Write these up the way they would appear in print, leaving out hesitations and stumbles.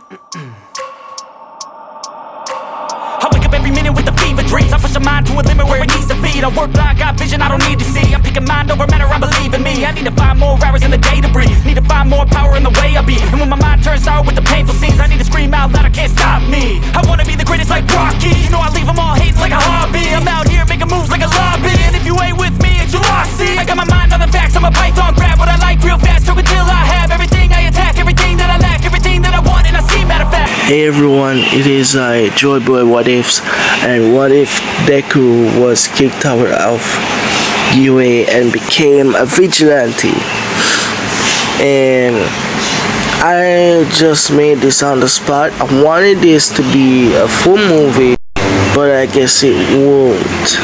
I wake up every minute with the fever dreams. I push my mind to a limit where it needs to be. I work blind, got vision I don't need to see. I'm picking mind over matter, I believe in me. I need to find more hours in the day to breathe. Need to find more power in the way I be. And when my mind turns sour with the painful scenes, I need to scream out loud, I can't stop me. I wanna be the greatest like Rocky. You know I leave them all hating like a hobby. I'm out here making moves like a lobby. And if you ain't with me, it's your loss, see. I got my mind on the facts, I'm a python, grab what I like real fast. Stroke until I have everything I attack, everything that I lack, everything that I want, and I see matter of fact. Hey everyone, it is Joy Boy What Ifs, and what if Deku was kicked out of UA and became a vigilante? And I just made this on the spot. I wanted this to be a full movie, but I guess it won't.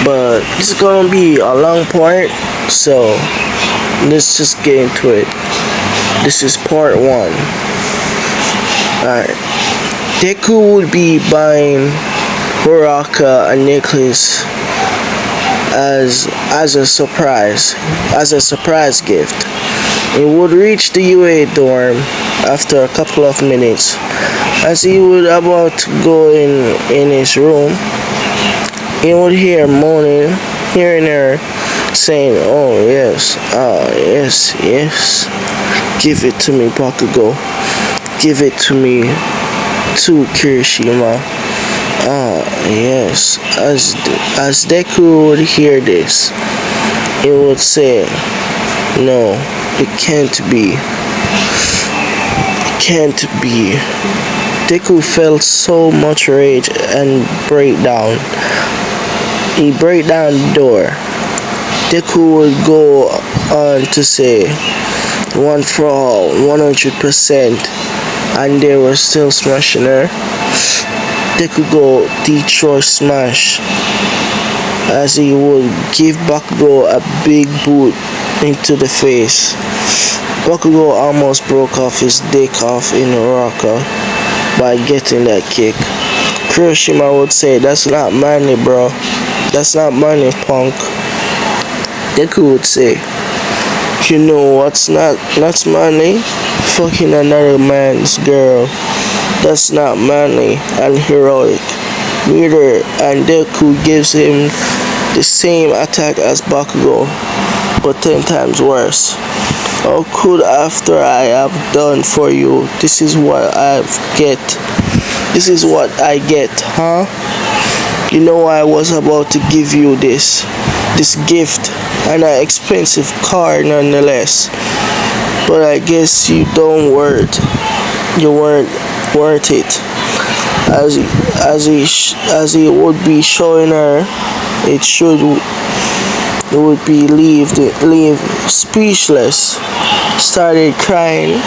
But it's gonna be a long part, so let's just get into it. This is part 1. Alright. Deku would be buying Horaka a necklace as a surprise gift. He would reach the UA dorm after a couple of minutes. As he would about to go in his room, he would hear moaning, hearing her saying, "Oh yes, yes, give it to me, Bakugo. Give it to me too, Kirishima." Yes. As Deku would hear this, he would say, "No, it can't be. It can't be." Deku felt so much rage and breakdown. He break down the door. Deku would go on to say, "One for all, 100%. And they were still smashing her. Deku go Detroit smash as he would give Bakugo a big boot into the face. Bakugo almost broke off his dick off in Horaka by getting that kick. Kirishima would say, "That's not manly, bro. That's not manly, punk." Deku would say, "You know what's not manly? Fucking another man's girl. That's not manly and heroic." Neither, and Deku gives him the same attack as Bakugo, but 10 times worse. "How could after I have done for you, this is what I get? This is what I get, huh? You know I was about to give you this gift, and an expensive car nonetheless. But I guess you weren't worth it." As he would be showing her, it would be leave speechless. Started crying,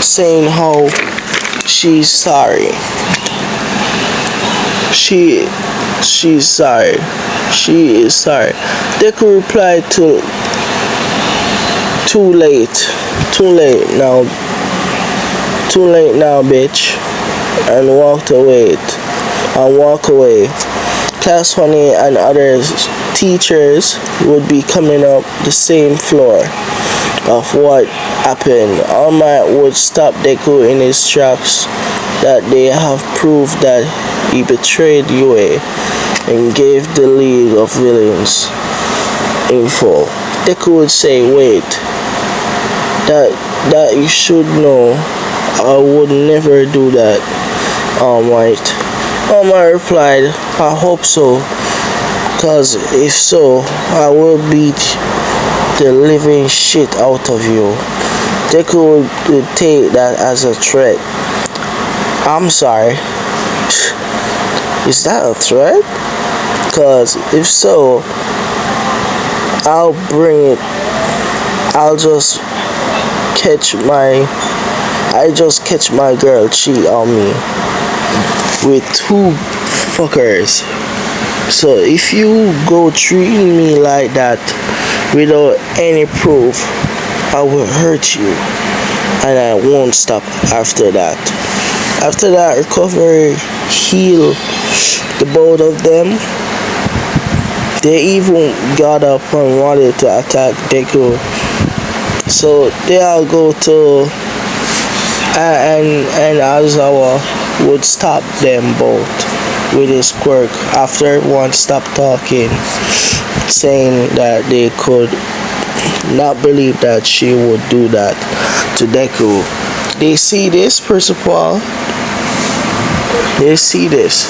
saying how she's sorry. She's sorry. She is sorry. Deku replied to, Too late now, bitch," and walk away. Class Honey and other teachers would be coming up the same floor of what happened. All Might would stop Deku in his tracks that they have proved that he betrayed UA and gave the League of Villains info. Deku would say, "Wait, that you should know, I would never do that, All Might." All Might replied, "I hope so, cause if so, I will beat the living shit out of you." Deku would take that as a threat. "I'm sorry." Is that a threat? Cause if so, I'll bring it. I just catch my girl cheat on me with 2 fuckers. So if you go treating me like that without any proof, I will hurt you, and I won't stop after that. After that recovery healed the both of them, they even got up and wanted to attack Deku. So they all go to and Aizawa would stop them both with his quirk after everyone stopped talking, saying that they could not believe that she would do that to Deku. They see this principal. They see this.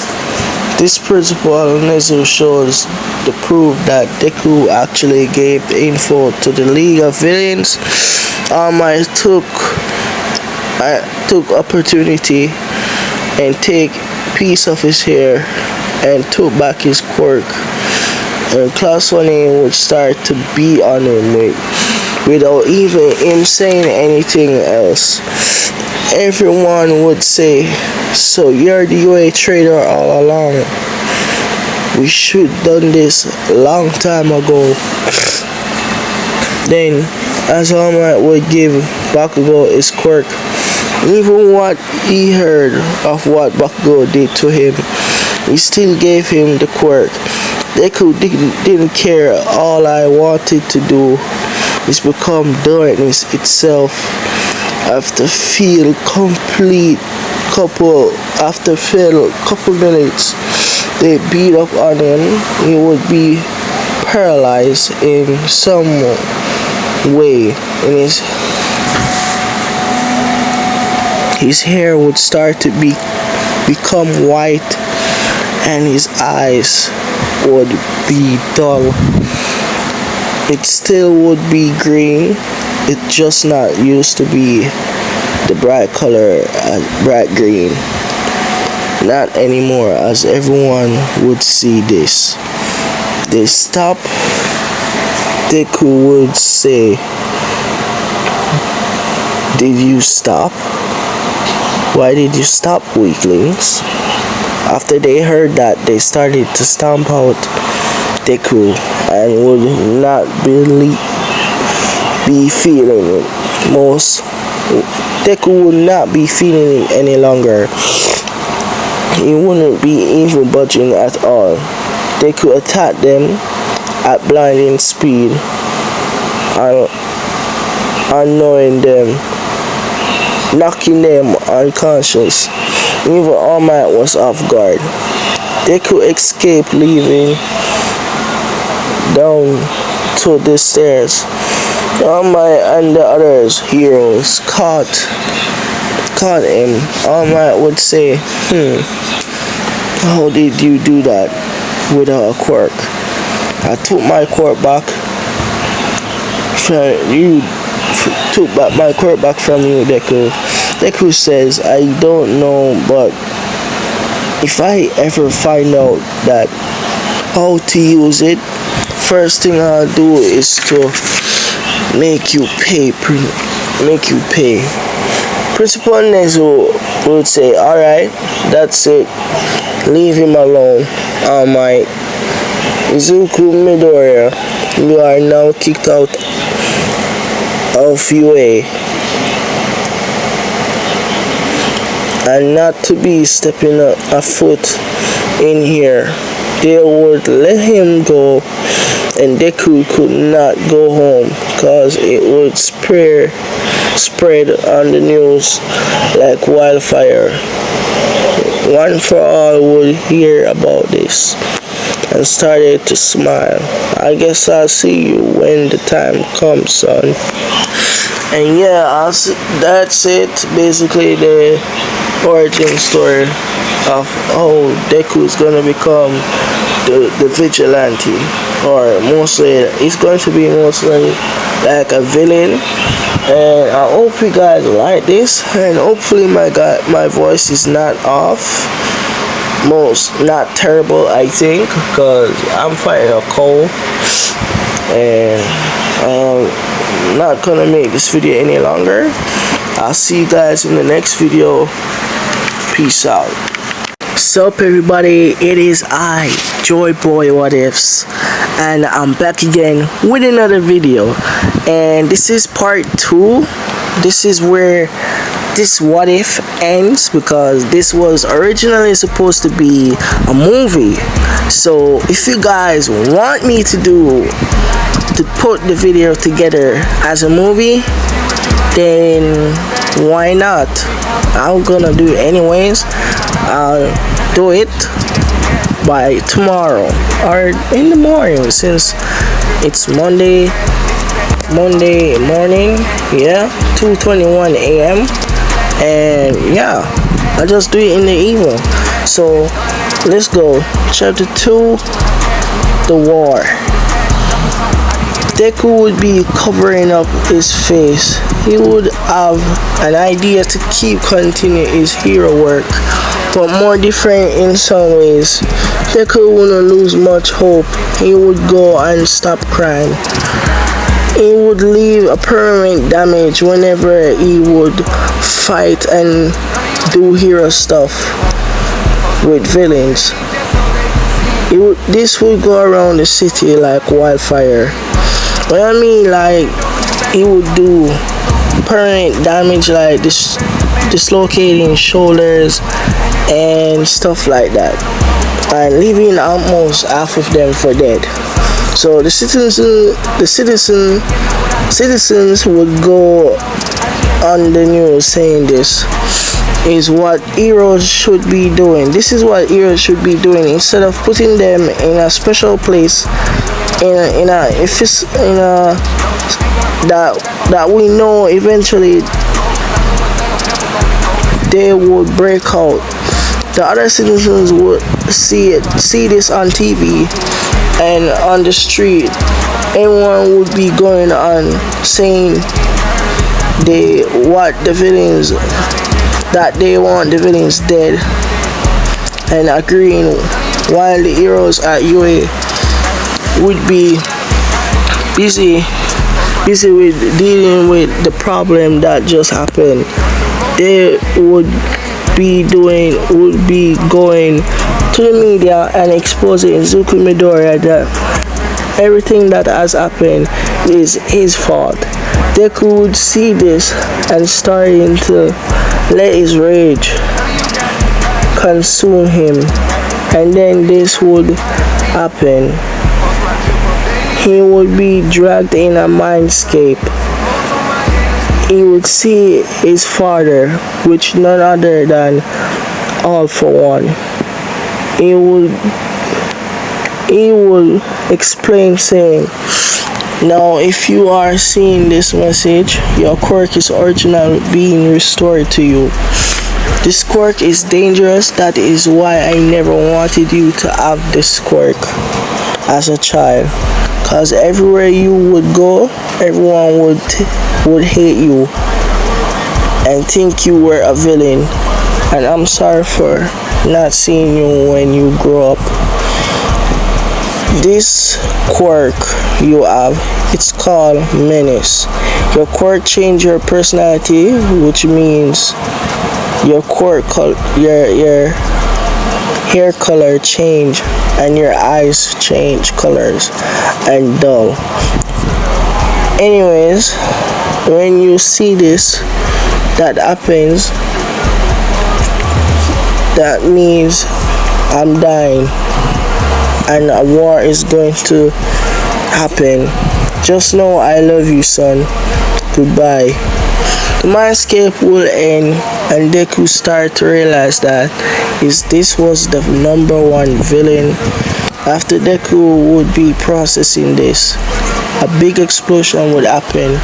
This principal Nezu shows the proof that Deku actually gave the info to the League of Villains. I took opportunity and take piece of his hair and took back his quirk, and Class 1A would start to be on him without even him saying anything else. Everyone would say, "So you're the UA trader all along. We should done this a long time ago." Then Azuma would give Bakugo his quirk. Even what he heard of what Bakugo did to him, he still gave him the quirk. Deku didn't care. All I wanted to do is become darkness itself. After a couple minutes, they beat up on him. He would be paralyzed in some way, and his hair would start to become white, and his eyes would be dull. It still would be green. It just not used to be the bright color, bright green. Not anymore, as everyone would see this. They stop. Deku would say, "Did you stop? Why did you stop, weaklings?" After they heard that, they started to stomp out Deku and would not be feeling it. Deku would not be feeling it any longer. He wouldn't be even budging at all. Deku attacked them at blinding speed, annoying them, knocking them unconscious. Even All Might was off guard. Deku escaped, leaving down to the stairs. All Might and the others heroes caught him. All Might would say, "How did you do that without a quirk? I took my quirk back. You took back my quirk back from you, Deku." Deku says, "I don't know, but if I ever find out that how to use it, first thing I'll do is to make you pay. Principal Nezu would say, "Alright, that's it. Leave him alone." All Might. Izuku Midoriya, you are now kicked out of UA. And not to be stepping a foot in here. They would let him go, and Deku could not go home because it would spread on the news like wildfire. One for all would hear about this and started to smile. "I guess I'll see you when the time comes, son." And yeah, that's it. Basically, the origin story of how Deku is gonna become the Vigilante, or mostly he's going to be mostly like a villain. And I hope you guys like this, and hopefully my voice is not off, not terrible, I think, because I'm fighting a cold, and I'm not gonna make this video any longer. I'll see you guys in the next video. Peace out. Sup everybody, it is I, Joy Boy What Ifs, and I'm back again with another video, and this is part 2. This is where this what if ends, because this was originally supposed to be a movie. So if you guys want me to put the video together as a movie, then why not? I'm gonna do it anyways. I'll do it by tomorrow or in the morning, since it's Monday morning, yeah, 2:21 a.m. and yeah, I just do it in the evening. So let's go. Chapter 2, the war. Deku would be covering up his face. He would have an idea to continue his hero work, but more different in some ways. Deku wouldn't lose much hope. He would go and stop crime. He would leave a permanent damage whenever he would fight and do hero stuff with villains. This would go around the city like wildfire. What I mean, like, he would do permanent damage, like dislocating shoulders and stuff like that, and leaving almost half of them for dead. So the citizens would go on the news saying this is what heroes should be doing. This is what heroes should be doing, instead of putting them in a special place, that we know eventually they would break out. The other citizens would see this on TV and on the street. Everyone would be going on saying they want the villains dead, and agreeing, while the heroes at UA would be busy with dealing with the problem that just happened. They would be going to the media and exposing Zuko Midoriya that everything that has happened is his fault. Deku would see this and starting to let his rage consume him, and then this would happen. He would be dragged in a mindscape. He would see his father, which none other than All For One. He would explain, saying, "Now, if you are seeing this message, your quirk is original being restored to you. This quirk is dangerous. That is why I never wanted you to have this quirk as a child. Cause everywhere you would go, everyone would hate you and think you were a villain. And I'm sorry for not seeing you when you grow up. This quirk you have, it's called Menace. Your quirk change your personality, which means your hair color change and your eyes change colors and dull. Anyways, when you see this, that happens, that means I'm dying and a war is going to happen. Just know I love you, son. Goodbye." The mindscape will end, and Deku start to realize that this was the number one villain. After Deku would be processing this, a big explosion would happen.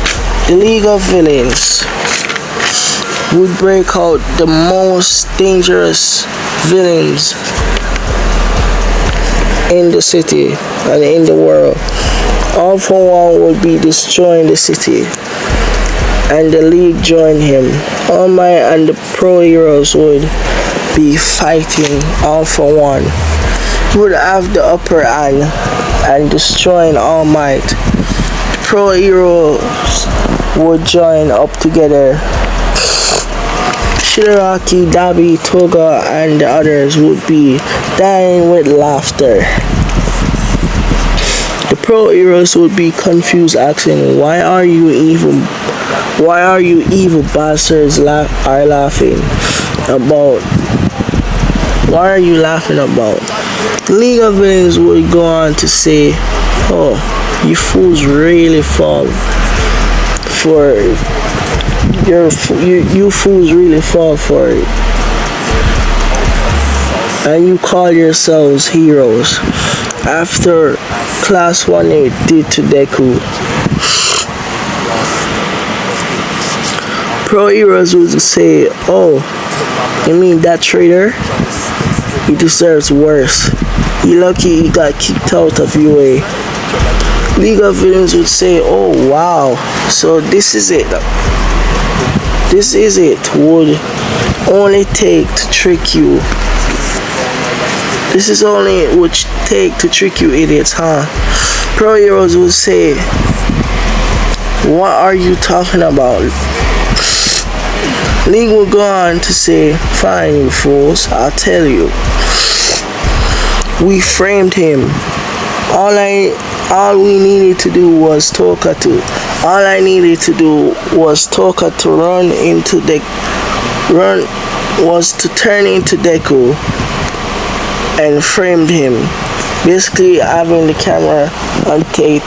The League of Villains would break out, the most dangerous villains in the city and in the world. All For One would be destroying the city, and the League joined him. All Might and the Pro Heroes would be fighting All For One. He would have the upper hand and destroying All Might. The Pro Heroes would join up together. Shigaraki, Dabi, Toga, and the others would be dying with laughter. The Pro Heroes would be confused, asking, "Why are you evil bastards are laughing about? What are you laughing about?" The League of Villains would go on to say, "Oh, you fools really fall for you fools really fall for it. And you call yourselves heroes after Class 1A did to Deku. Pro heroes would say, oh, you mean that traitor? He deserves worse. He lucky he got kicked out of UA. League of Villains would say, oh wow, so this is it. This is it. Would only take to trick you. This is only it would take to trick you idiots, huh? Pro heroes would say, what are you talking about? League will go on to say, fine you fools, I'll tell you. We framed him. All we needed to do was Tokatu. All I needed to do was Tokatu was to turn into Deku and framed him. Basically having the camera on tape.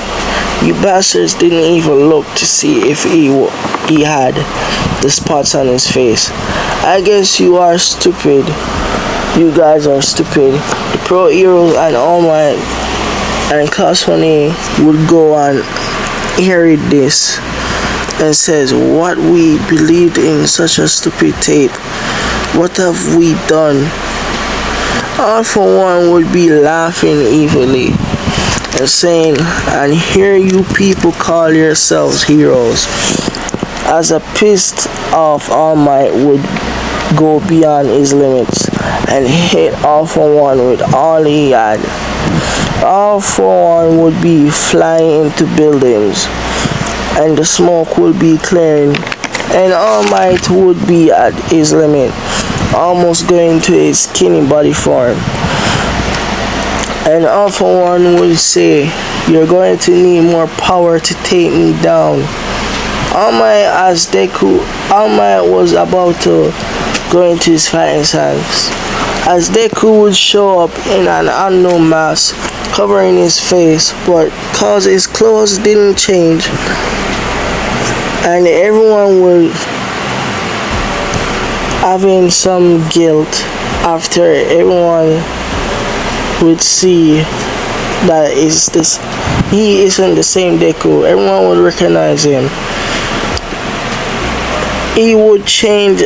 You bastards didn't even look to see if he had the spots on his face. I guess you are stupid. You guys are stupid. The Pro Heroes and All Might and Class 1A would go on hearing this and says, what we believed in such a stupid tape. What have we done? All for One would be laughing evilly and saying, and here you people call yourselves heroes. As a pissed off All Might would go beyond his limits and hit All for One with all he had. All for One would be flying into buildings and the smoke would be clearing, and All Might would be at his limit, almost going to his skinny body form. And All for One would say, you're going to need more power to take me down. All Might as Deku, All Might was about to go into his fighting stance, as Deku would show up in an unknown mask covering his face, but cause his clothes didn't change, and everyone would having some guilt after everyone would see that he isn't the same Deku. Everyone would recognize him. He would charge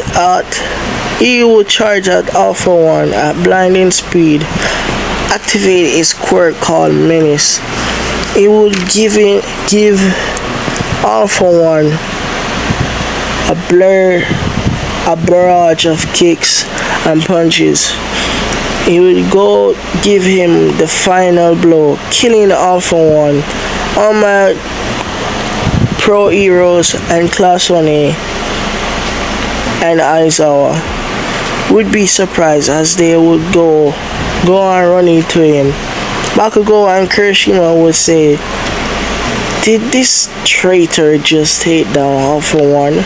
at All for One at blinding speed, activate his quirk called Menace. He would give All for One a barrage of kicks and punches. He would go give him the final blow, killing All for One. All my Pro Heroes and Class 1A and Aizawa would be surprised as they would go on running to him. Bakugo and Kirishima would say, did this traitor just take down All for One?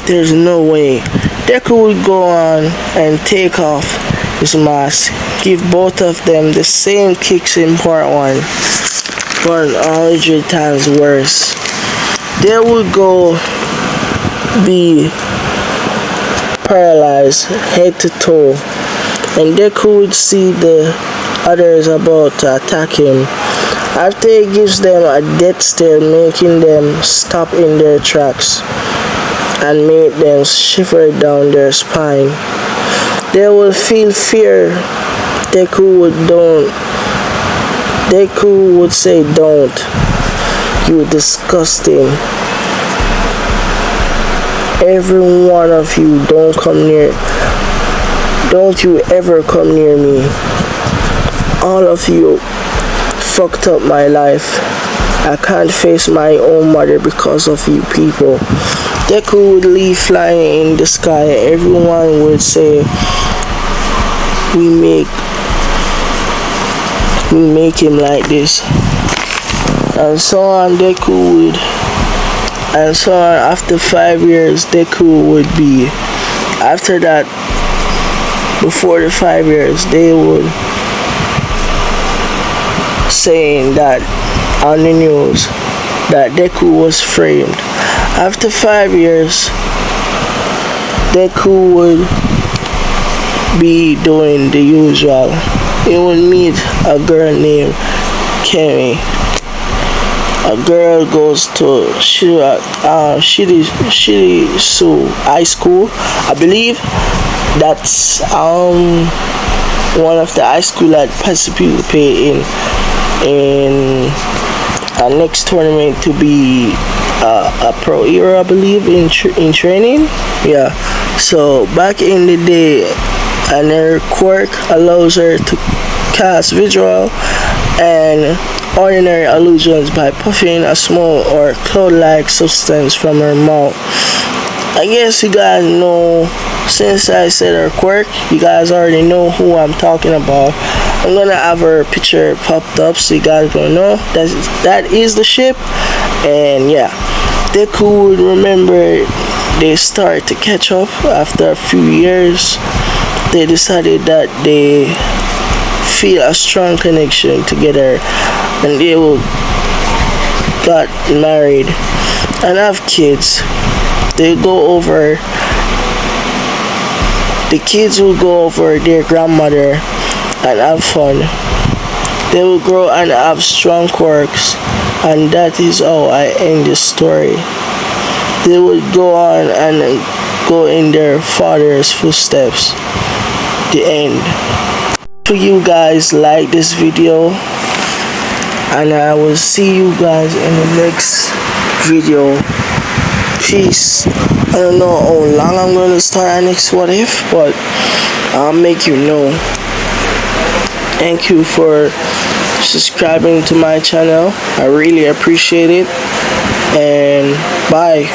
There's no way. Deku would go on and take off his mask, give both of them the same kicks in part 1, but 100 times worse. They would go be paralyzed head to toe, and Deku would see the others about to attack him. After he gives them a death stare, making them stop in their tracks and make them shiver down their spine, they will feel fear. Deku would say, don't, you disgusting. Every one of you, don't you ever come near me. All of you fucked up my life. I can't face my own mother because of you people. Deku would leave flying in the sky. Everyone would say, we make him like this. And so on, Deku would, and so on. After 5 years, Deku would be, after that, before the 5 years, they would saying that on the news that Deku was framed. After 5 years, Deku would be doing the usual. He would meet a girl named Kemi. A girl goes to Shirisu High School. I believe that's one of the high school that participate in our next tournament to be a pro hero, I believe, in training. Yeah. So back in the day, and her quirk allows her to cast visual and ordinary illusions by puffing a small or cloud-like substance from her mouth. I guess you guys know, since I said her quirk, you guys already know who I'm talking about. I'm gonna have her picture popped up so you guys gonna know that is the ship. And yeah, Deku would remember they start to catch up after a few years. They decided that they feel a strong connection together, and they will got married and have kids. They go over. The kids will go over their grandmother and have fun. They will grow and have strong quirks, and that is how I end the story. They would go on and go in their father's footsteps. The end. For you guys, like this video, and I will see you guys in the next video. Peace. I don't know how long I'm going to start our next what if, but I'll make you know. Thank you for subscribing to my channel. I really appreciate it, and bye.